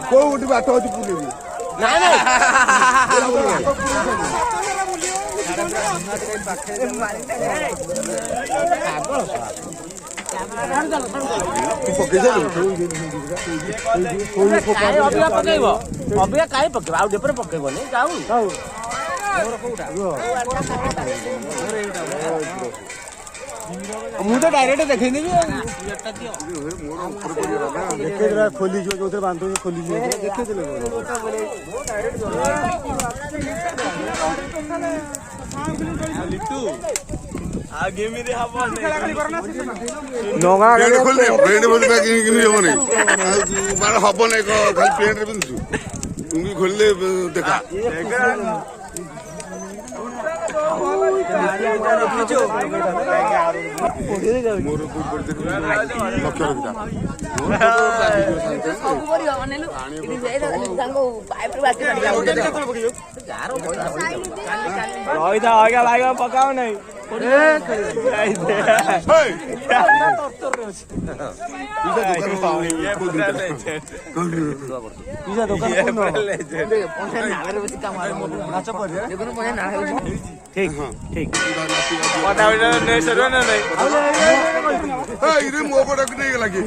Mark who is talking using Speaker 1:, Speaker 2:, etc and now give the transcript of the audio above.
Speaker 1: କୋଉଠି ବାଟ ଅଛି ବୁଲେଇବି
Speaker 2: ଅବିକା କାହିଁ ପକେଇବ ଆଉ ଡେପରେ ପକେଇବନି ଯାଉ
Speaker 1: ମୁଁ ତ ଡାଇରେକ୍ଟ ଦେଖେଇଦେବି ଦେଖେଇଦେଲା ଖୋଲିଯିବ ଯୋଉଥିରେ ବାନ୍ଧୁଛି ଖୋଲିଯିବ ଦେଖେଇଦେଲେ ହବନି ଖାଲି ପ୍ୟାଣ୍ଟରେ ପିନ୍ଧୁଛୁ ଲୁଙ୍ଗି ଖୋଲିଲେ ଦେଖା
Speaker 2: ପକାଅ ନାଇଁ
Speaker 1: ମୋ ପଟକୁ ନେଇଗଲା କି